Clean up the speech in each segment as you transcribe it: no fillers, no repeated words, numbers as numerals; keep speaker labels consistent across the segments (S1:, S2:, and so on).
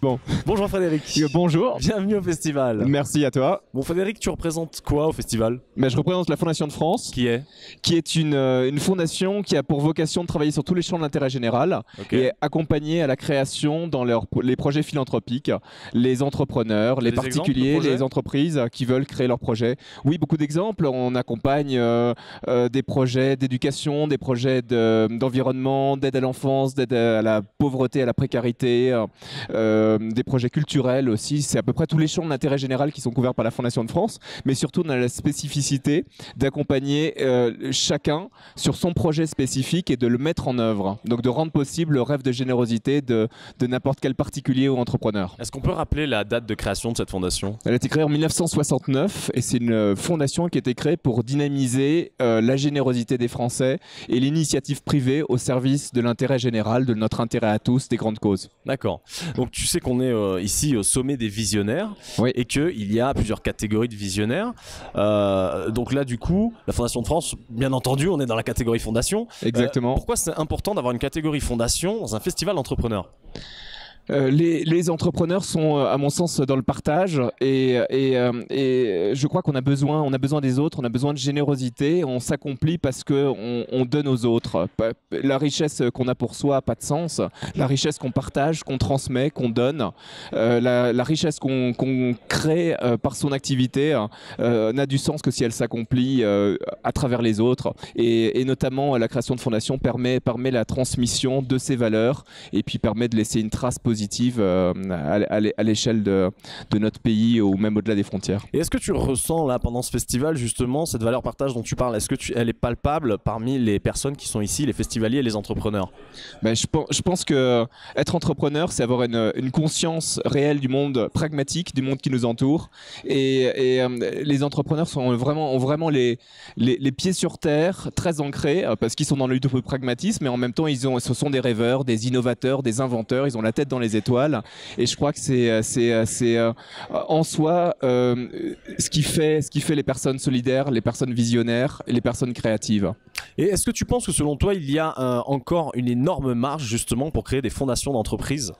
S1: Bon.
S2: Bonjour Frédéric.
S1: Bonjour.
S2: Bienvenue au festival.
S1: Merci à toi.
S2: Bon Frédéric, tu représentes quoi au festival?
S1: Je représente la Fondation de France.
S2: Qui est
S1: une fondation qui a pour vocation de travailler sur tous les champs de l'intérêt général et accompagner à la création dans les projets philanthropiques, les entrepreneurs, les particuliers, les entreprises qui veulent créer leurs projets. Oui, beaucoup d'exemples. On accompagne des projets d'éducation, des projets d'environnement, d'aide à l'enfance, d'aide à la pauvreté, à la précarité, des projets culturels aussi. C'est à peu près tous les champs de l'intérêt général qui sont couverts par la Fondation de France, mais surtout on a la spécificité d'accompagner chacun sur son projet spécifique et de le mettre en œuvre. Donc de rendre possible le rêve de générosité de n'importe quel particulier ou entrepreneur.
S2: Est-ce qu'on peut rappeler la date de création de cette fondation?
S1: Elle a été créée en 1969 et c'est une fondation qui a été créée pour dynamiser la générosité des Français et l'initiative privée au service de l'intérêt général, de notre intérêt à tous, des grandes causes.
S2: D'accord. Donc tu sais qu'on est ici au sommet des visionnaires,
S1: oui,
S2: et qu'il y a plusieurs catégories de visionnaires. Donc là du coup, la Fondation de France, bien entendu, on est dans la catégorie fondation.
S1: Exactement.
S2: Pourquoi c'est important d'avoir une catégorie fondation dans un festival d'entrepreneurs?
S1: Les entrepreneurs sont, à mon sens, dans le partage et je crois qu'on a besoin des autres, on a besoin de générosité, on s'accomplit parce qu'on donne aux autres. La richesse qu'on a pour soi n'a pas de sens, la richesse qu'on partage, qu'on transmet, qu'on donne, la richesse qu'on crée par son activité n'a du sens que si elle s'accomplit à travers les autres et notamment la création de fondations permet la transmission de ces valeurs et puis permet de laisser une trace positive à l'échelle de notre pays ou même au-delà des frontières.
S2: Et est-ce que tu ressens là pendant ce festival justement cette valeur partage dont tu parles? Est-ce que elle est palpable parmi les personnes qui sont ici, les festivaliers et les entrepreneurs?
S1: Je pense que être entrepreneur, c'est avoir une conscience réelle du monde pragmatique, du monde qui nous entoure. Et les entrepreneurs ont vraiment les pieds sur terre, très ancrés, parce qu'ils sont dans l'utopragmatisme, mais en même temps, ce sont des rêveurs, des innovateurs, des inventeurs. Ils ont la tête dans les étoiles. Et je crois que c'est en soi ce qui fait les personnes solidaires, les personnes visionnaires et les personnes créatives.
S2: Et est-ce que tu penses que selon toi, il y a encore une énorme marge justement pour créer des fondations d'entreprise?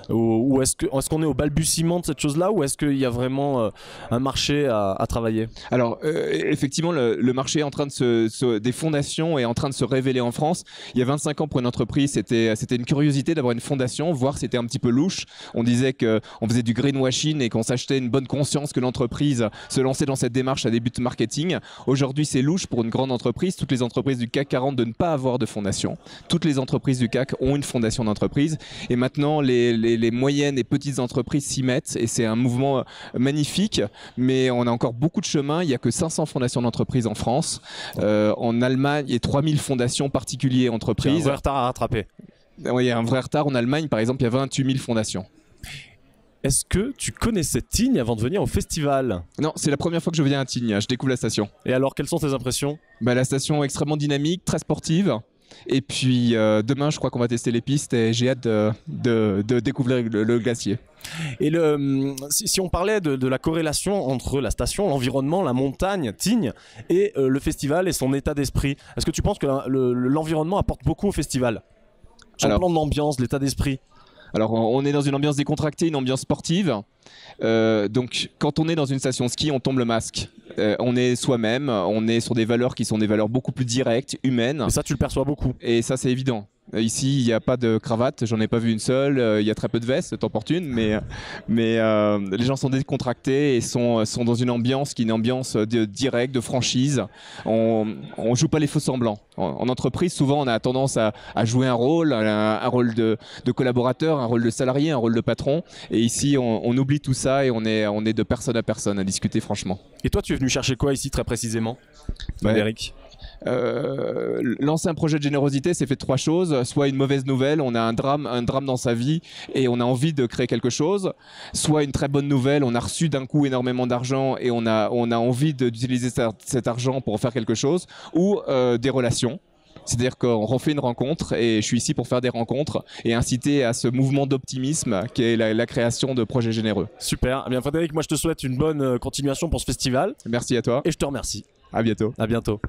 S2: Ou est-ce qu'on est au balbutiement de cette chose-là, ou est-ce qu'il y a vraiment un marché à travailler?
S1: Alors effectivement, le marché est en train des fondations est en train de se révéler en France. Il y a 25 ans pour une entreprise, c'était une curiosité d'avoir une fondation, voir si c'était un petit peu louche. On disait qu'on faisait du greenwashing et qu'on s'achetait une bonne conscience que l'entreprise se lançait dans cette démarche à des buts marketing. Aujourd'hui, c'est louche pour une grande entreprise. Toutes les entreprises du CAC 40 de ne pas avoir de fondation. Toutes les entreprises du CAC ont une fondation d'entreprise. Et maintenant, les moyennes et petites entreprises s'y mettent. Et c'est un mouvement magnifique. Mais on a encore beaucoup de chemin. Il n'y a que 500 fondations d'entreprise en France. En Allemagne, il y a 3000 fondations particuliers entreprises.
S2: Il y a un vrai retard à rattraper.
S1: Oui, il y a un vrai retard. En Allemagne, par exemple, il y a 28 000 fondations.
S2: Est-ce que tu connaissais Tignes avant de venir au festival?
S1: Non, c'est la première fois que je viens à Tignes. Je découvre la station.
S2: Et alors, quelles sont tes impressions?
S1: La station est extrêmement dynamique, très sportive. Et puis demain, je crois qu'on va tester les pistes et j'ai hâte de découvrir le glacier.
S2: Et si on parlait de la corrélation entre la station, l'environnement, la montagne, Tignes, et le festival et son état d'esprit, est-ce que tu penses que l'environnement apporte beaucoup au festival? Sur le plan de l'ambiance, l'état d'esprit?
S1: Alors, on est dans une ambiance décontractée, une ambiance sportive. Donc, quand on est dans une station ski, on tombe le masque. On est soi-même, on est sur des valeurs qui sont des valeurs beaucoup plus directes, humaines.
S2: Et ça, tu le perçois beaucoup.
S1: Et ça, c'est évident. Ici, il n'y a pas de cravate, j'en ai pas vu une seule. Il y a très peu de vestes, t'en portes une, mais les gens sont décontractés et sont dans une ambiance qui est une ambiance directe, de franchise. On joue pas les faux semblants. En entreprise, souvent, on a tendance à jouer un rôle de collaborateur, un rôle de salarié, un rôle de patron. Et ici, on oublie tout ça et on est de personne à personne à discuter franchement.
S2: Et toi, tu es venu chercher quoi ici très précisément, Frédéric?
S1: Lancer un projet de générosité, c'est fait de trois choses. Soit une mauvaise nouvelle, on a un drame dans sa vie et on a envie de créer quelque chose. Soit une très bonne nouvelle, on a reçu d'un coup énormément d'argent et on a envie d'utiliser cet argent pour faire quelque chose. Ou des relations. C'est-à-dire qu'on refait une rencontre et je suis ici pour faire des rencontres et inciter à ce mouvement d'optimisme qui est la création de projets généreux.
S2: Super. Eh bien Frédéric, moi je te souhaite une bonne continuation pour ce festival.
S1: Merci à toi.
S2: Et je te remercie.
S1: À bientôt.
S2: À bientôt.